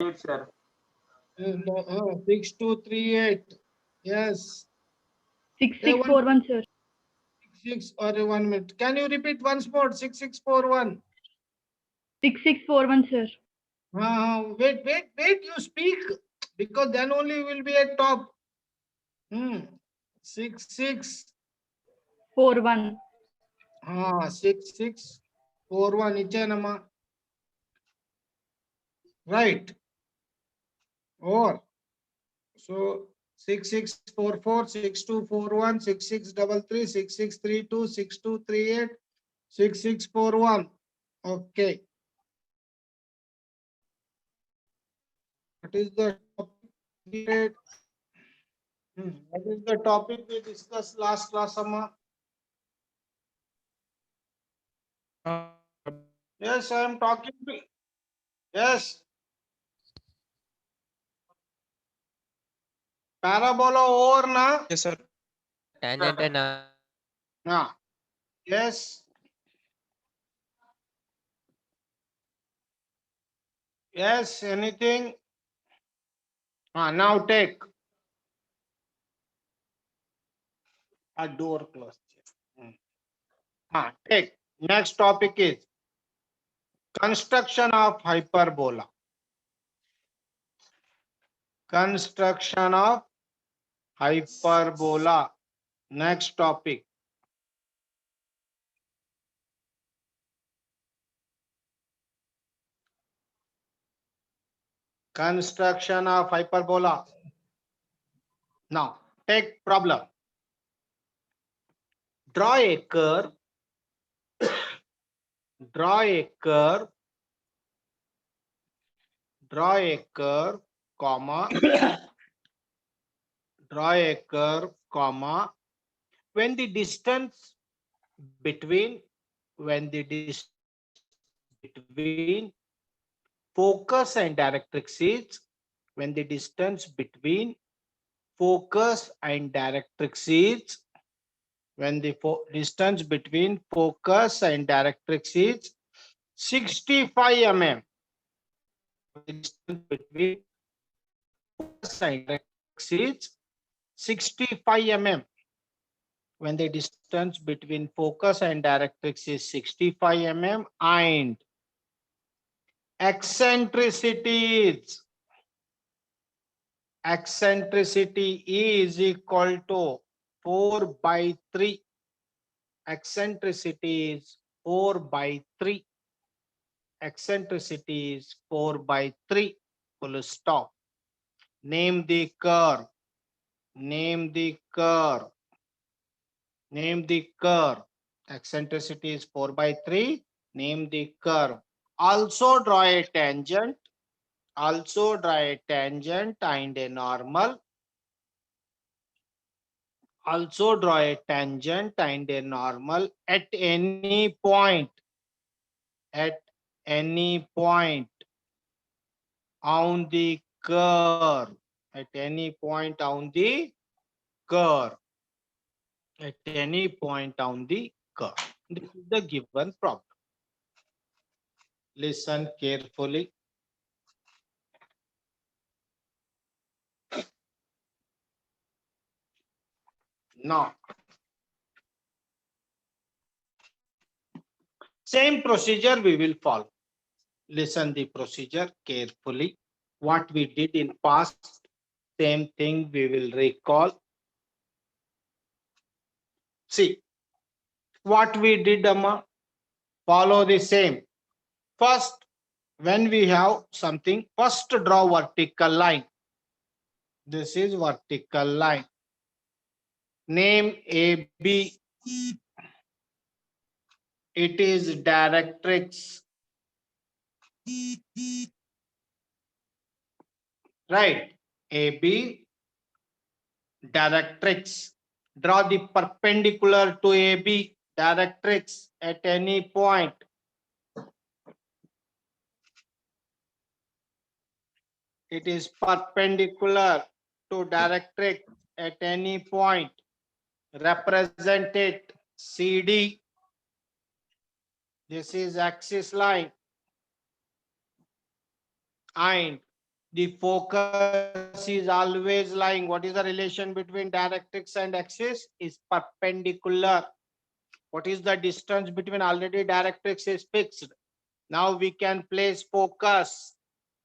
Eight, sir. No, 6238. Yes. Six Hey, six four one, sir. 166 or 1 minute. Can you repeat once more? 6641. 6641, sir. Wait. You speak because then only you will be at top. 6641. 41. 6641. Ichenama. Right. Or so 6644, 6241, 6633, 6632, 6238, 6641. Okay. What is the topic? What is the topic we discussed last class, Amma? Yes, I am talking to. Yes. Parabola over na? Yes, sir. Tangent and Na. Yes. Yes, anything? Now take a door closed. Take. Next topic is construction of hyperbola. Construction of hyperbola. Next topic. Construction of hyperbola. Now, take problem. Draw a curve. Draw a curve. Draw a curve, comma. Draw a curve, comma. When the distance between between focus and directrix is when the distance between focus and directrix is when the distance between focus and directrix is 65 mm. The distance between focus and directrix is 65 mm. When the distance between focus and directrix is 65 mm and eccentricity is equal to 4/3. Eccentricity is 4/3. Eccentricity is 4/3. Full stop. Name the curve. Name the curve. Name the curve. Eccentricity is 4/3. Name the curve. Also draw a tangent. Also draw a tangent and a normal. Also draw a tangent and a normal at any point. At any point on the curve. At any point on the curve. At any point on the curve. This is the given problem. Listen carefully. Now, same procedure we will follow. Listen the procedure carefully. What we did in past, same thing we will recall. See, what we did, Amma, follow the same. First, when we have something, first draw vertical line. This is vertical line. Name AB. It is directrix. Right. AB directrix. Draw the perpendicular to AB directrix at any point. It is perpendicular to directrix at any point. Represent it CD. This is axis line. And The focus is always lying. What is the relation between directrix and axis? Is perpendicular. What is the distance between? Already directrix is fixed. Now we can place focus.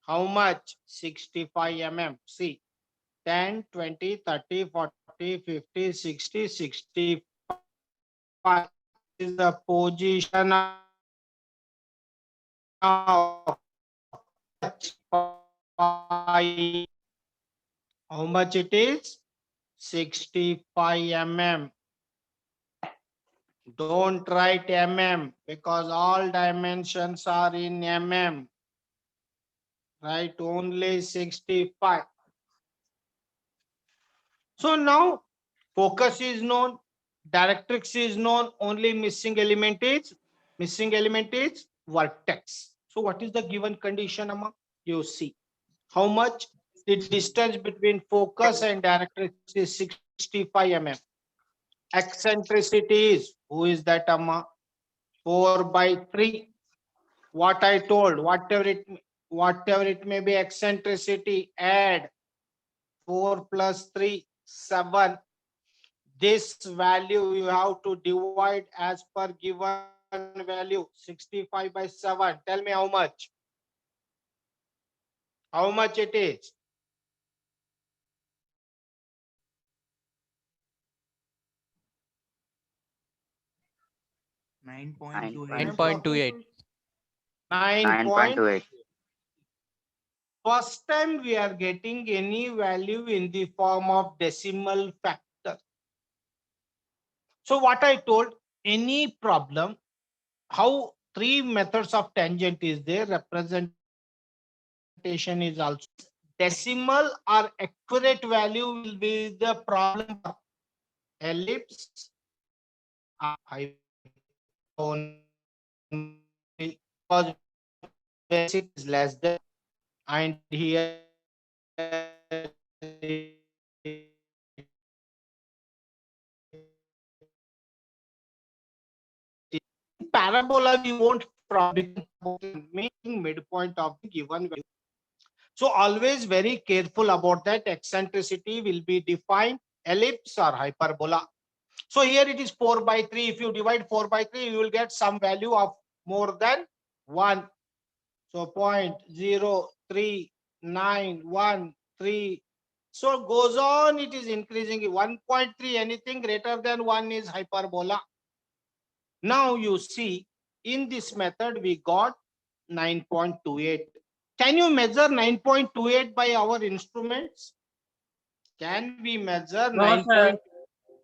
How much? 65 mm. See, 10, 20, 30, 40, 50, 60, 65 is the position of pi. How much it is? 65 mm. Don't write mm because all dimensions are in mm. Write only 65. So now focus is known, directrix is known, only missing element is vertex. So what is the given condition, Amma? You see how much the distance between focus and directrix is 65 mm. Eccentricity is, who is that, Amma? 4 by 3. What I told, whatever it may be, eccentricity, add 4 plus 3, 7. This value you have to divide as per given value, 65 by 7. Tell me how much? How much it is? Nine 9.28. 9 point. 9.28. First time we are getting any value in the form of decimal factor. So what I told, any problem, how 3 methods of tangent is there, representation is also. Decimal or accurate value will be the problem. Ellipse, because basic is less than, and here parabola we won't probably making midpoint of the given value. So always very careful about that. Eccentricity will be defined ellipse or hyperbola. So here it is 4 by 3. If you divide 4 by 3, you will get some value of more than 1. So 0.039113. So goes on, it is increasing. 1.3, anything greater than 1 is hyperbola. Now you see, in this method, we got 9.28. Can you measure 9.28 by our instruments? Can we measure 9.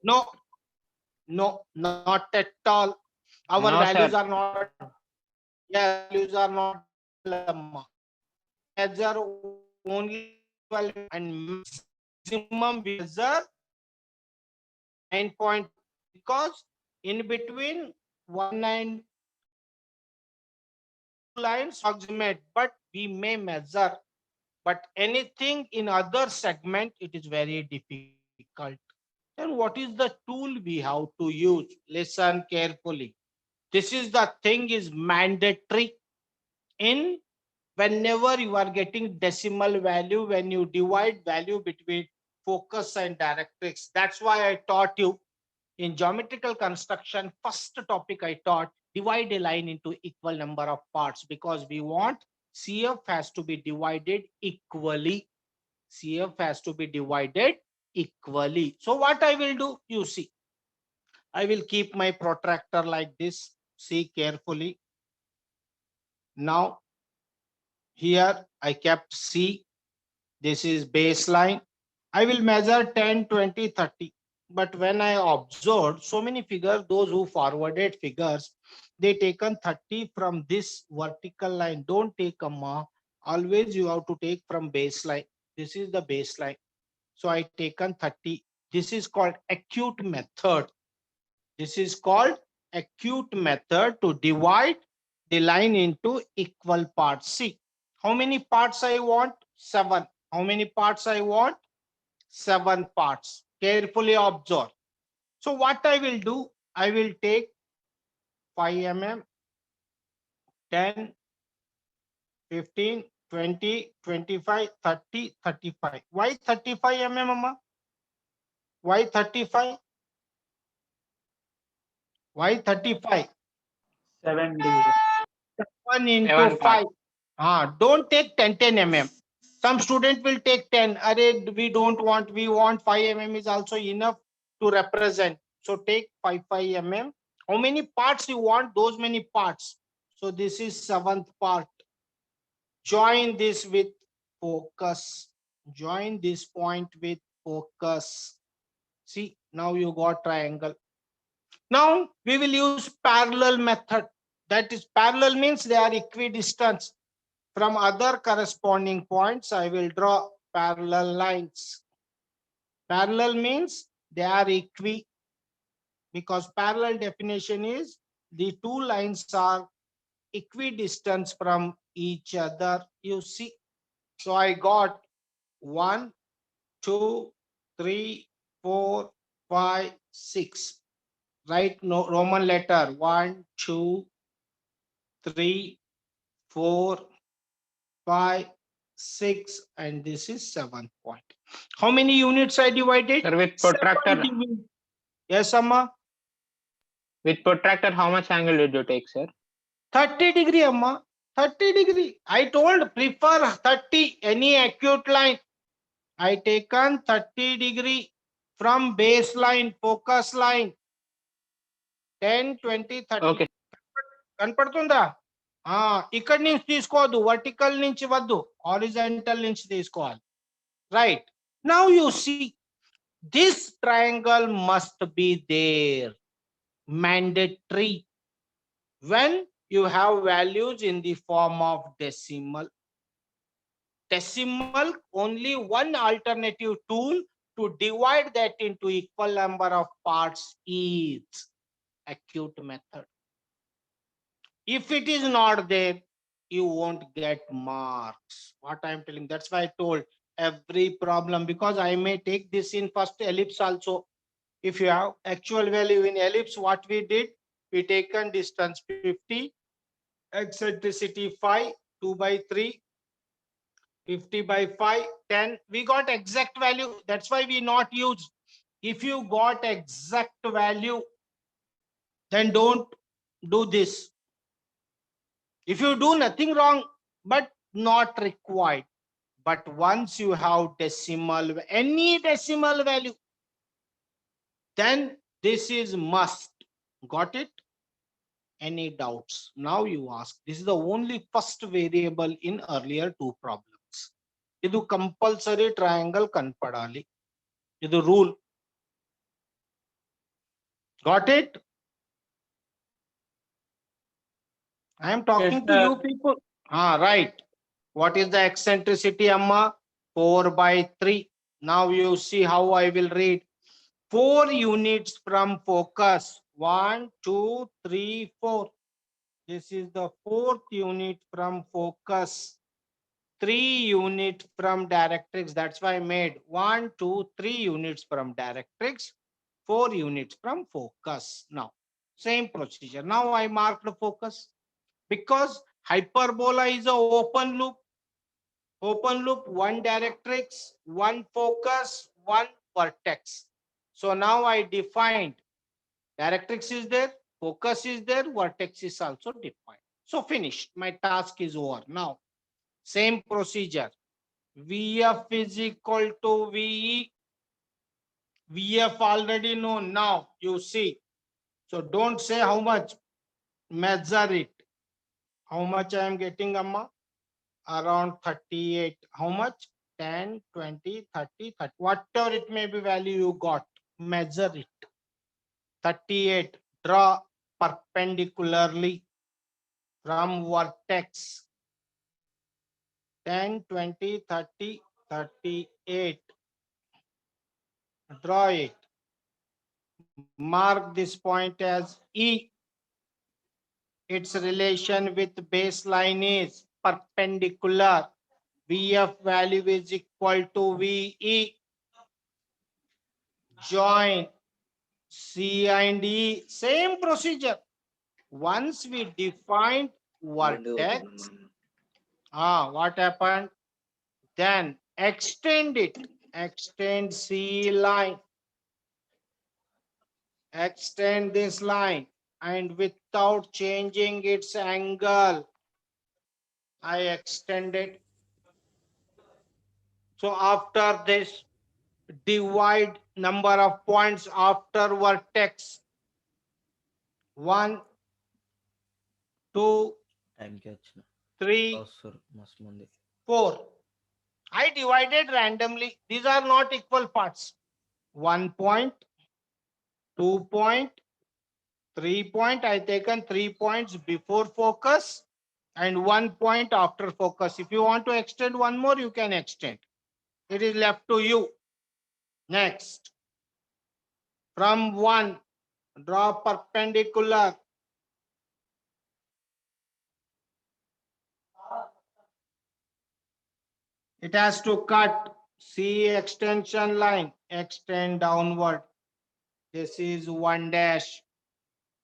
No, no, not at all. Our No, values sir. are not. Yeah, values are not. Measure only and maximum we measure 9 point, because in between 1 lines approximate, but we may measure. But anything in other segment, it is very difficult. Then what is the tool we have to use? Listen carefully. This is the thing is mandatory in whenever you are getting decimal value, when you divide value between focus and directrix. That's why I taught you in geometrical construction, first topic I taught, divide a line into equal number of parts, because we want CF has to be divided equally. CF has to be divided equally. So what I will do, you see, I will keep my protractor like this. See carefully. Now, here I kept C. This is baseline. I will measure 10, 20, 30. But when I observed so many figures, those who forwarded figures, they taken 30 from this vertical line. Don't take a mark. Always you have to take from baseline. This is the baseline. So I taken 30. This is called acute method. This is called acute method to divide the line into equal parts. See, how many parts I want? 7. How many parts I want? 7 parts. Carefully observe. So what I will do, I will take 5 mm, 10, 15, 20, 25, 30, 35. Why 35 mm, Amma? Why 35? Why 35? 7 degree. 1 into 7 5. part. Don't take 10 mm. Some student will take 10. Array, we don't want, we want 5 mm is also enough to represent. So take 5 mm. How many parts you want? Those many parts. So this is 7th part. Join this with focus. Join this point with focus. See, now you got triangle. Now we will use parallel method. That is, parallel means they are equidistant. From other corresponding points, I will draw parallel lines. Parallel means they are equi, because parallel definition is the two lines are equidistant from each other. You see, so I got 1, 2, 3, 4, 5, 6. Write no Roman letter 1, 2, 3, 4, 5, 6, and this is 7th point. How many units I divided? Sir, with 7 protractor, divi- Yes, Amma. with protractor, how much angle did you take, sir? 30 degree, Amma. 30 degree. I told prefer 30, any acute line. I taken 30 degree from baseline, focus line. 10, 20, 30. Okay. కనపడుతుందా? ఇక్కడి నుంచి తీసుకోవద్దు, vertical నుంచి వద్దు, horizontal నుంచి తీసుకోవాలి. Right. Now you see this triangle must be there, mandatory, when you have values in the form of decimal. Decimal, only one alternative tool to divide that into equal number of parts is acute method. If it is not there, you won't get marks. What I am telling, that's why I told every problem, because I may take this in first ellipse also. If you have actual value in ellipse, what we did, we taken distance 50, eccentricity 5, 2 by 3, 50 by 5, 10. We got exact value. That's why we not use. If you got exact value, then don't do this. If you do nothing wrong, but not required. But once you have decimal, any decimal value, then this is must. Got it? Any doubts? Now you ask. This is the only first variable in earlier two problems. Idu compulsory triangle kanpadali. Idu rule. Got it? I am talking Yes, to you people. Right. What is the eccentricity, Amma? 4 by 3. Now you see how I will read. 4 units from focus. 1, 2, 3, 4. This is the 4th unit from focus. 3 units from directrix. That's why I made 1, 2, 3 units from directrix. 4 units from focus. Now, same procedure. Now I marked the focus. Because hyperbola is a open loop. Open loop, 1 directrix, 1 focus, 1 vertex. So now I defined directrix is there, focus is there, vertex is also defined. So finished. My task is over. Now, same procedure. VF is equal to VE. VF already know. Now you see. So don't say how much. Measure it. How much I am getting, Amma? Around 38. How much? 10, 20, 30, 30. Whatever it may be value you got, measure it. 38. Draw perpendicularly from vertex. 10, 20, 30, 38. Draw it. Mark this point as E. Its relation with baseline is perpendicular. VF value is equal to VE. Join C and E. Same procedure. Once we defined vertex, What happened? Then extend it. Extend C line. Extend this line, and without changing its angle, I extend it. So after this, divide number of points after vertex. 1, 2, Time కి వచ్చిన 3, వస్తారు మస్తు మంది 4. I divided randomly. These are not equal parts. 1 point, 2 point, 3 point. I taken 3 points before focus and 1 point after focus. If you want to extend one more, you can extend. It is left to you. Next, from 1, draw perpendicular. It has to cut C extension line, extend downward. This is 1 dash.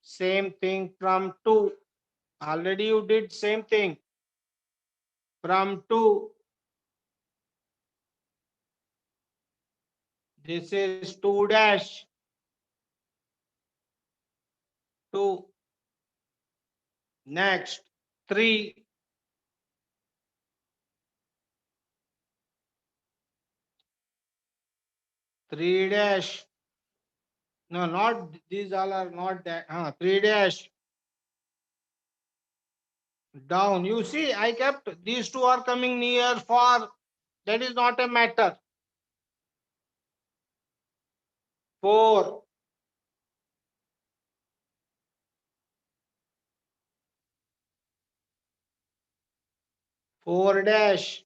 Same thing from 2. Already you did same thing. From 2, this is 2 dash. 2. Next, 3. 3 dash. No, not these all are not that. 3 dash. Down. You see, I kept these two are coming near, far. That is not a matter. 4. 4 dash.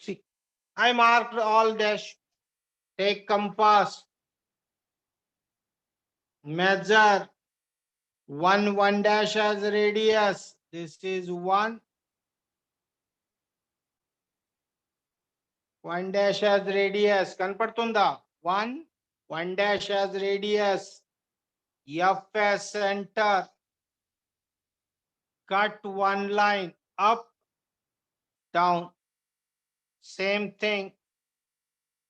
See, I marked all dash. Take compass. Measure. 1 dash as radius. This is 1. 1 dash as radius. Kanpadtunda. 1 dash as radius. F as center. Cut one line up, down. Same thing.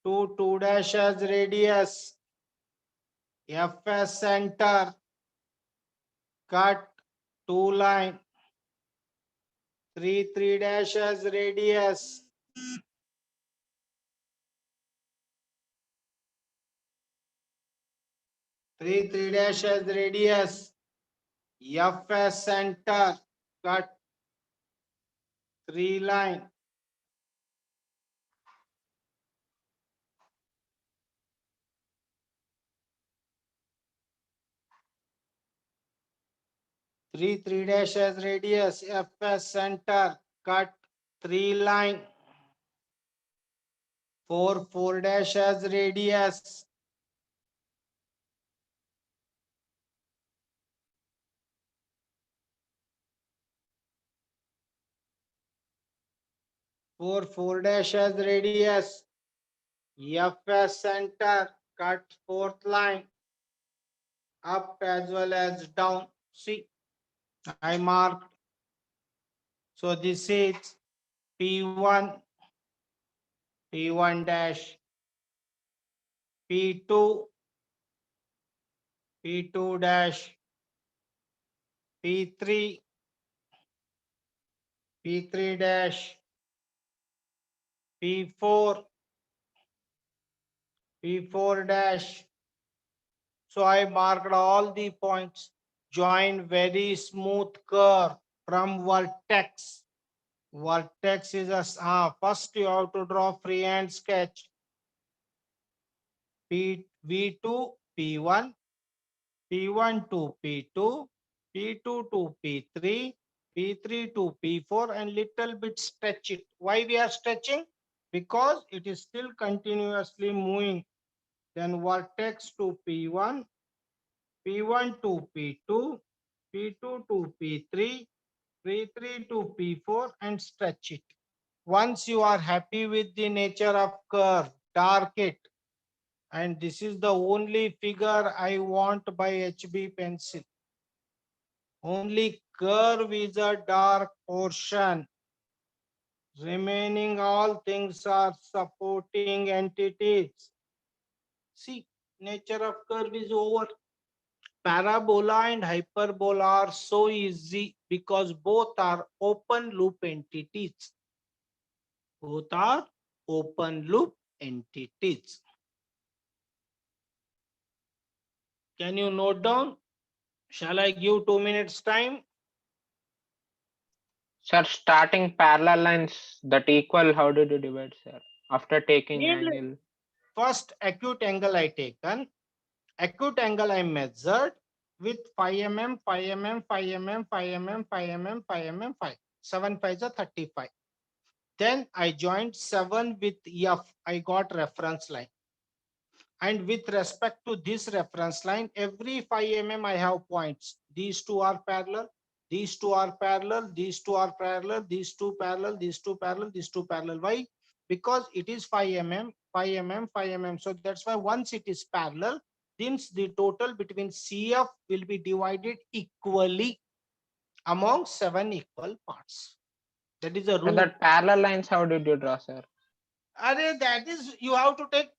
2 dash as radius. F as center. Cut 2 line. 3 dash as radius. Three dash as radius. F as center. Cut 3 line. Three dash as radius. F as center. Cut 3 line. 4 dash as radius. Four dash as radius. F as center. Cut 4th line. Up as well as down. See, I marked. So this is P1, P1 dash, P2, P2 dash, P3, P3 dash, P4, P4 dash. So I marked all the points. Join very smooth curve from vertex. Vertex is a first you have to draw freehand sketch. V2, P1, P1 to P2, P2 to P3, P3 to P4, and little bit stretch it. Why we are stretching? Because it is still continuously moving. Then vertex to P1, P1 to P2, P2 to P3, P3 to P4, and stretch it. Once you are happy with the nature of curve, dark it And this is the only figure I want by HB pencil. Only curve is a dark portion. Remaining all things are supporting entities. See, nature of curve is over. Parabola and hyperbola are so easy because both are open loop entities. Both are open loop entities. Can you note down? Shall I give 2 minutes time? Sir, starting parallel lines that equal, how did you divide, sir? After taking Needless. angle. First acute angle I taken. Acute angle I measured with 5 mm, 5 mm, 5 mm, 5 mm, 5 mm, 5 mm, 5. 7 5 is 35. Then I joined 7 with F. I got reference line. And with respect to this reference line, every 5 mm I have points. These two are parallel. These two are parallel. These two are parallel. These two parallel. These two parallel. These two parallel. Why? Because it is 5 mm, 5 mm, 5 mm. So that's why once it is parallel, then the total between CF will be divided equally among 7 equal parts. That is a So rule. that parallel lines, how did you draw, sir? Array, that is, you have to take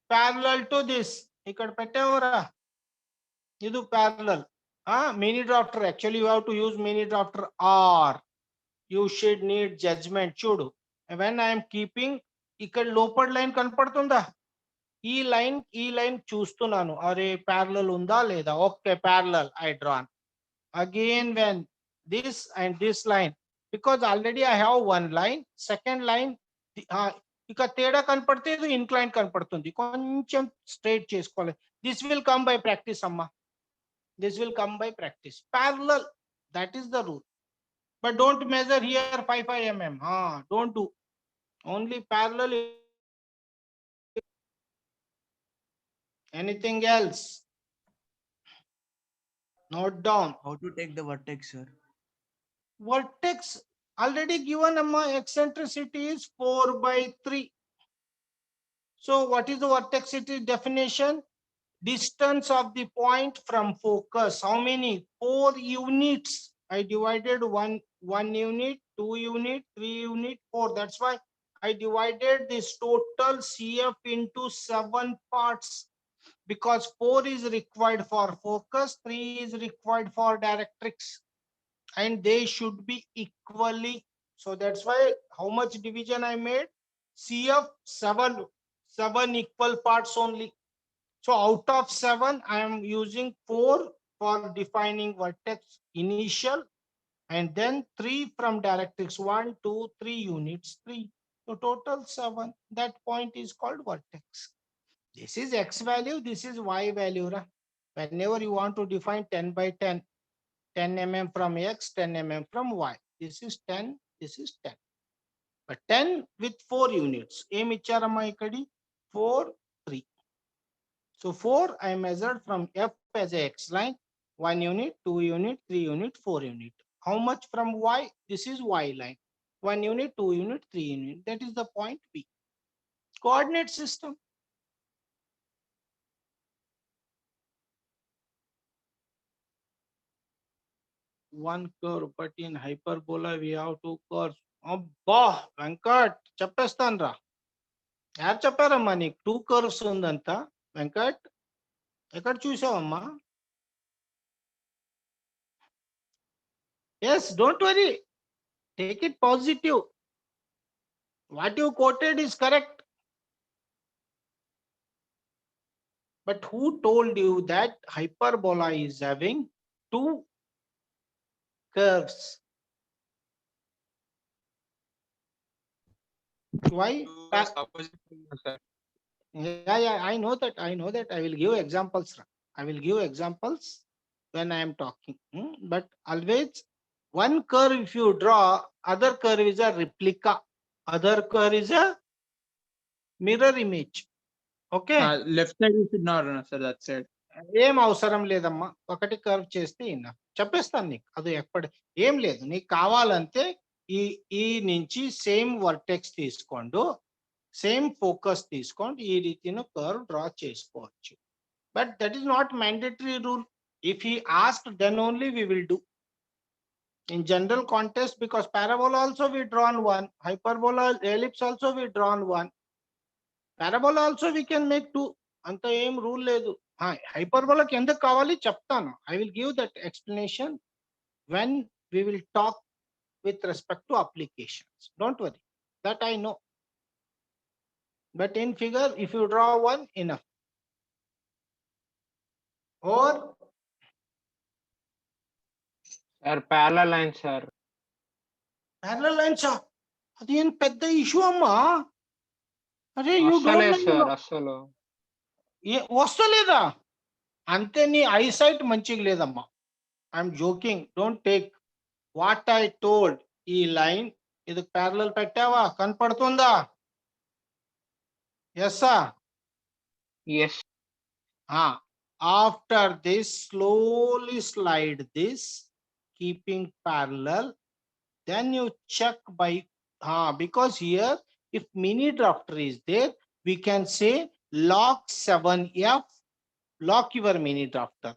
parallel to this. ఇక్కడ పెట్టేవరా ಇದು parallel. Mini drafter, actually you have to use mini drafter or you should need judgment. చూడు, when I am keeping ఇక్కడ లోపల line కనపడుతుందా, ఈ line చూస్తున్నాను, అరే parallel ఉందా లేదా, okay parallel I drawn. Again when this and this line, because already I have one line, second line ఇక తేడా కనపడితే ఇది ఇంక్లైన్ కనపడుతుంది, కొంచెం స్ట్రైట్ చేసుకోవాలి. This will come by practice అమ్మా, this will come by practice. Parallel, that is the rule. But don't measure here 5 mm. Don't do. Only parallel. Anything else? Note down. How to take the vertex, sir? Vertex already given, amma, eccentricity is 4/3. So what is the vertexity definition? Distance of the point from focus. How many? 4 units. I divided one unit, 2 unit, 3 unit, 4. That's why I divided this total CF into 7 parts, because 4 is required for focus, 3 is required for directrix, and they should be equally. So that's why how much division I made? CF 7 equal parts only. So out of 7, I am using 4 for defining vertex initial, and then 3 from directrix, 1, 2, 3 units, 3. So total 7. That point is called vertex. This is X value, this is Y value. Whenever you want to define 10 by 10, 10 mm from X, 10 mm from Y. This is 10, this is 10. But 10 with 4 units. Em icharamma ikkadi 4, 3. So 4 I measured from F as a X line, 1 unit, 2 unit, 3 unit, 4 unit. How much from Y? This is Y line. 1 unit, 2 unit, 3 unit. That is the point B. Coordinate system. One curve, but in hyperbola we have 2 curves. అబ్బా వెంకట్ చెప్పేస్తాను రా, యారు చెప్పారమ్మా నీకు 2 curves ఉందంతా? Venkat ఎక్కడ చూసావమ్మా? Yes, don't worry. Take it positive. What you quoted is correct. But who told you that hyperbola is having 2 curves? Why? Sir. Yeah, I know that. I will give examples. I will give examples when I am talking. But always one curve if you draw, other curve is a replica. Other curve is a mirror image. Okay? Left side you should not run, sir. That's it. ఏం అవసరం లేదమ్మా, ఒకటి curve చేస్తే ఇన్నా చెప్పేస్తాను నీకు. అది ఎప్పటి ఏం లేదు, నీకు కావాలంటే ఈ నుంచి సేమ్ వర్టెక్స్ తీసుకోండు, సేమ్ ఫోకస్ తీసుకోండి, ఈ రీతిన కర్వ్ డ్రా చేసుకోవచ్చు. But that is not mandatory rule. If he asked then only we will do. In general context, because parabola also we drawn one, hyperbola, ellipse also we drawn one, parabola also we can make two. అంత ఏం rule లేదు. హైపర్బోలాకి ఎందుకు కావాలి చెప్తాను. I will give that explanation when we will talk with respect to applications. Don't worry, that I know. But in figure, if you draw one, enough. Or sir parallel line sir. parallel lines, అది ఏం పెద్ద issue అమ్మా. అరే you అస్సలేదు don't sir అస్సలు. వస్తలేదా? అంతే, నీ eyesight మంచిగా లేదమ్మా. I'm joking, don't take what I told. ఈ లైన్ ఇది ప్యారలల్ పెట్టావా, కనపడుతుందా? ఎస్సా? Yes. After this, slowly slide this, keeping parallel. Then you check by, because here, if mini drafter is there, we can say lock 7F, lock your mini drafter.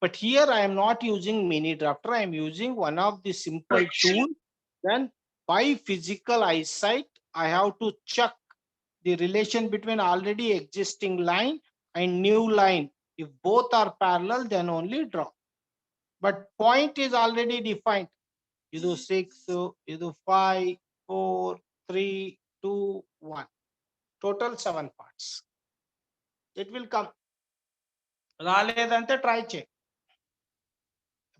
But here I am not using mini drafter, I am using one of the simple tool. Then by physical eyesight, I have to check the relation between already existing line and new line. If both are parallel, then only draw. But point is already defined. Idu 6, idu 5, 4, 3, 2, 1. Total 7 parts. It will come. రాలేదంటే try చేయి.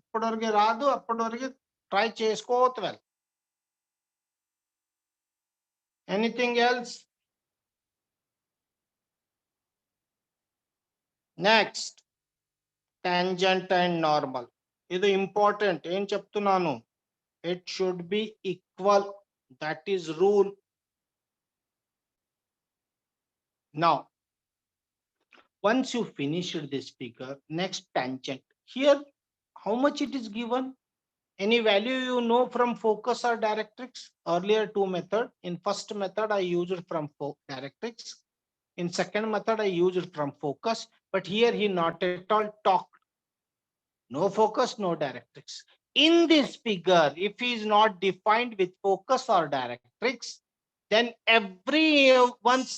ఎప్పటివరకు రాదు అప్పటివరకు try చేసుకోవచ్చు. Well, anything else? Next, tangent and normal. ఇది important. ఏం చెప్తున్నాను? It should be equal. That is rule. Now, once you finished this figure, next tangent. Here, how much it is given? Any value you know from focus or directrix? Earlier two method. In first method, I used from directrix. In second method, I used from focus. But here he not at all talked. No focus, no directrix. In this figure, if he is not defined with focus or directrix, then everyone's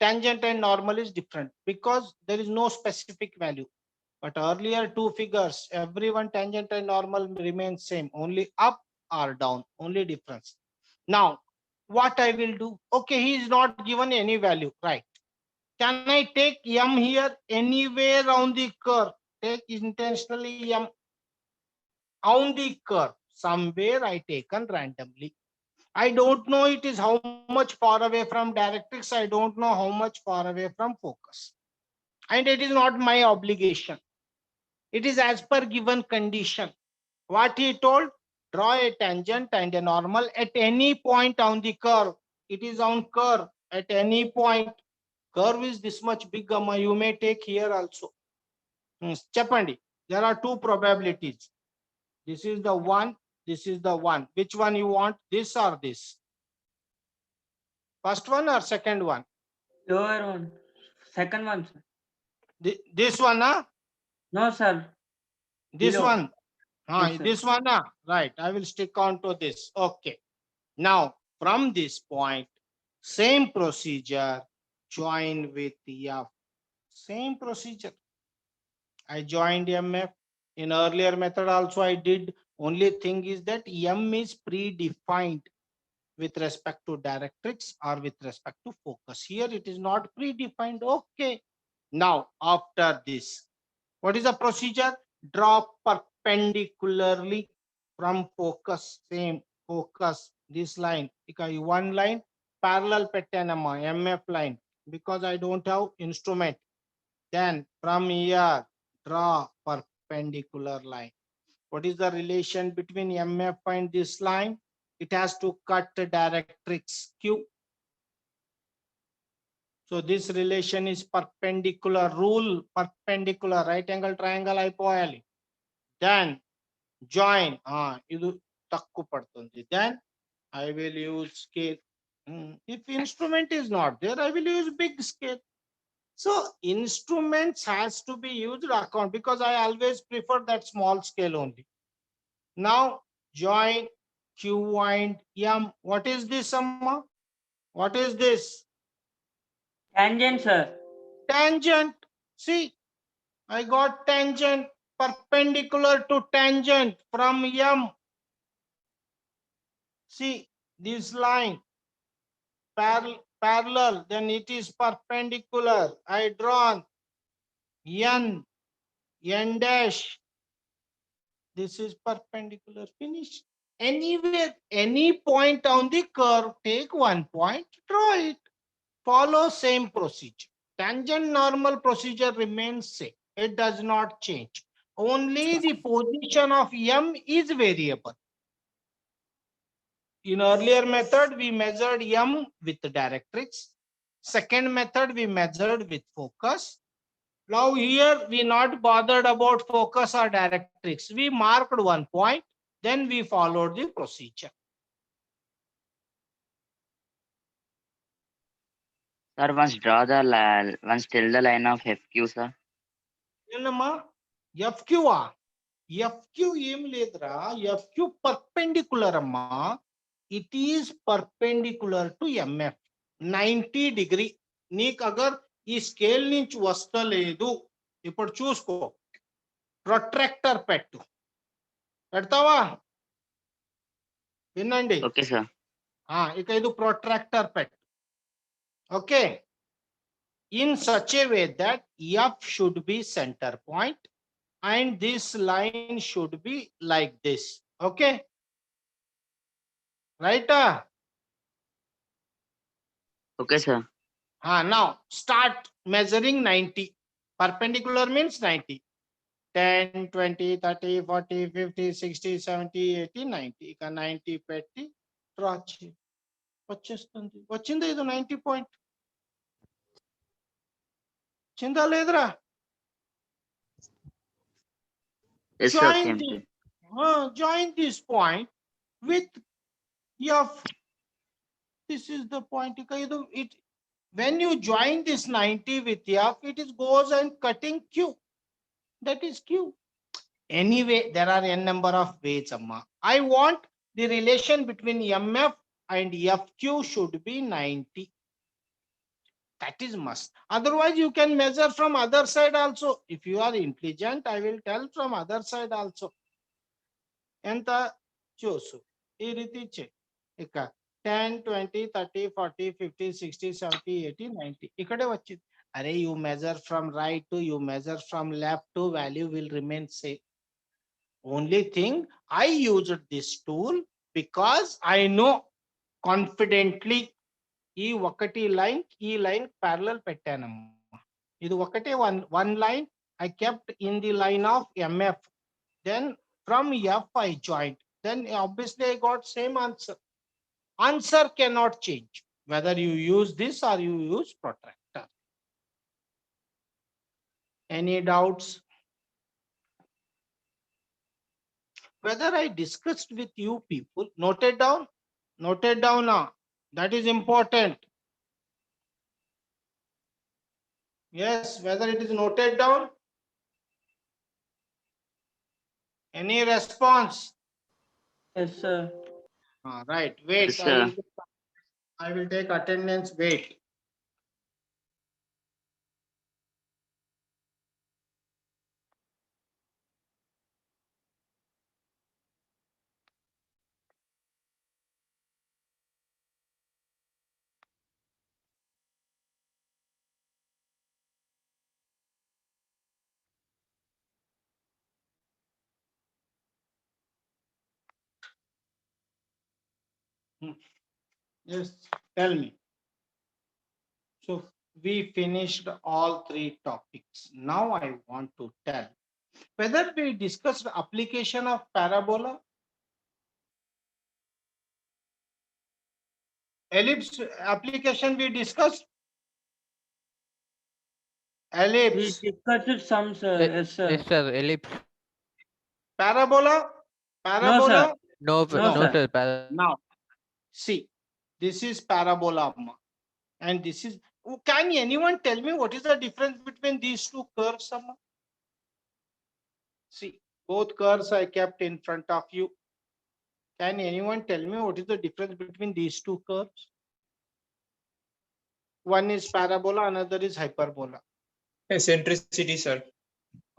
tangent and normal is different because there is no specific value. But earlier two figures, everyone tangent and normal remains same, only up or down, only difference. Now, what I will do? Okay, he is not given any value, right? Can I take M here anywhere on the curve? Take intentionally M on the curve. Somewhere I taken randomly. I don't know it is how much far away from directrix. I don't know how much far away from focus. And it is not my obligation. It is as per given condition. What he told, draw a tangent and a normal at any point on the curve. It is on curve at any point. Curve is this much big, you may take here also. Chapandi, there are two probabilities. This is the one, this is the one. Which one you want, this or this? First one or second one? Lower one. Second one, sir. This one, No, sir. this Below. one. Yes, sir. This one, right. I will stick on to this. Okay. Now, from this point, same procedure, join with F. Same procedure. I joined MF. In earlier method also I did. Only thing is that M is predefined with respect to directrix or with respect to focus. Here it is not predefined. Okay. Now, after this, what is the procedure? Draw perpendicularly from focus. Same focus. This line. One line parallel pettanama MF line because I don't have instrument. Then from here, draw perpendicular line. What is the relation between MF and this line? It has to cut directrix Q. So this relation is perpendicular rule, perpendicular right angle triangle అయిపోయాలి. Then join. Idu takku padutundi. Then I will use scale. If instrument is not there, I will use big scale. So instruments has to be used account because I always prefer that small scale only. Now join Q and M. What is this, Amma? What is this? Tangent, sir. Tangent. See, I got tangent perpendicular to tangent from M. See this line parallel, then it is perpendicular. I drawn N dash. This is perpendicular. Finish. Anywhere, any point on the curve, take one point, draw it. Follow same procedure. Tangent normal procedure remains same. It does not change. Only the position of M is variable. In earlier method, we measured M with directrix. Second method, we measured with focus. Now here, we not bothered about focus or directrix. We marked one point, then we followed the procedure. Sir, once draw the once till the line of FQ, sir. ಏನಮ್ಮ FQ FQ ఏం లేదురా FQ perpendicular అమ్మా it is perpendicular to MF 90 degree నీకు agar ఈ scale నుంచి వస్తలేదు ఇప్పుడు చూసుకో ప్రొట్రాక్టర్ పెడతావా వినండి Okay, sir. ఇక ఇది ప్రొట్రాక్టర్ పెట్టు okay in such a way that F should be center point and this line should be like this. Okay. Right? Okay, sir. Now start measuring 90. Perpendicular means 90. 10, 20, 30, 40, 50, 60, 70, 80, 90. ఇక 90 పెట్టి draw చేయి వచ్చేస్తుంది వచ్చిందా ఇది 90 point చిందా లేదురా Yes, sir. join Same, the, sir. join this point with F. This is the point. When you join this 90 with F, it is goes and cutting Q. That is Q. Anyway, there are n number of ways, Amma. I want the relation between MF and FQ should be 90. That is must. Otherwise, you can measure from other side also. If you are intelligent, I will tell from other side also. Enta choose. Ee riti che. Ika 10, 20, 30, 40, 50, 60, 70, 80, 90. Ikade vachindi. Are you measure from right to you measure from left to value will remain same. Only thing I used this tool because I know confidently ఈ ఒకటి line ఈ line parallel పెట్టానమ్మా ఇది ఒకటే one line I kept in the line of MF then from F I joined then obviously I got same answer cannot change whether you use this or you use protractor. Any doubts? Whether I discussed with you people, noted down now. That is important. Yes, whether it is noted down. Any response? Yes, sir. Right. Wait. Yes, sir. I will take attendance. Wait. Yes, tell me. So we finished all three topics. Now I want to tell whether we discussed application of parabola, ellipse application we discussed. We Ellipse, discussed some, sir. Yes, sir. Yes, sir. Ellipse. parabola. No, sir. No, No, no, sir. sir. Now, see, This is parabola, amma. And this is. Can anyone tell me what is the difference between these two curves, amma? See, both curves I kept in front of you. Can anyone tell me what is the difference between these two curves? One is parabola, another is hyperbola. Eccentricity, sir.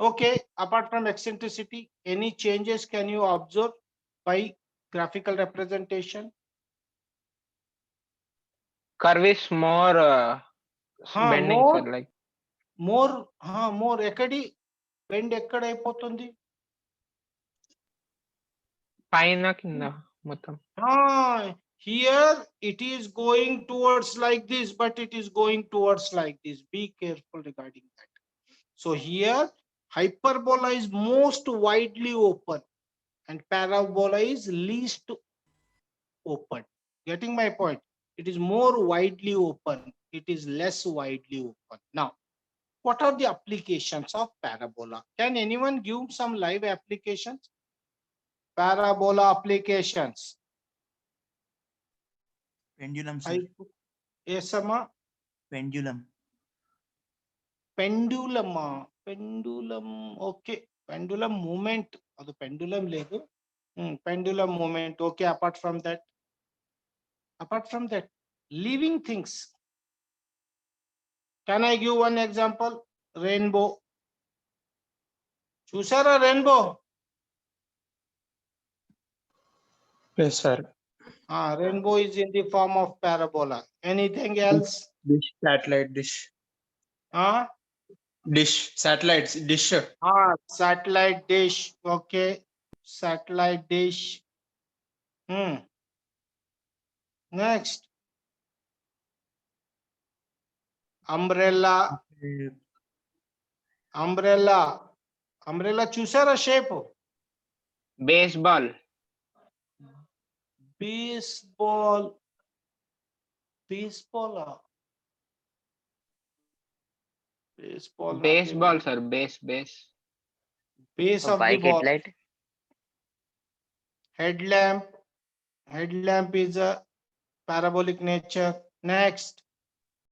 Okay, apart from eccentricity, any changes can you observe by graphical representation? Curve is more bending, more, sir. Like more ఎక్కడి bend ఎక్కడ అయిపోతుంది? పైన కింద మొత్తం. Here it is going towards like this, but it is going towards like this. Be careful regarding that. So here hyperbola is most widely open and parabola is least open. Getting my point? It is more widely open. It is less widely open. Now, what are the applications of parabola? Can anyone give some live applications? Parabola applications. Pendulum, sir. Yes, amma. Pendulum. Pendulum. Pendulum. Okay. Pendulum movement. Or the pendulum ledu. Pendulum movement. Okay. Apart from that, living things. Can I give one example? Rainbow. Chusara rainbow. Yes, sir. Rainbow is in the form of parabola. Anything else? Dish, satellite, dish. Dish, satellites, dish. Satellite dish. Okay. Satellite dish. Next. Umbrella. Umbrella చూసారా shape? Baseball. Baseball. Baseball, sir. Base. Base of the Bike ball. headlight. Headlamp. Headlamp is a parabolic nature. Next.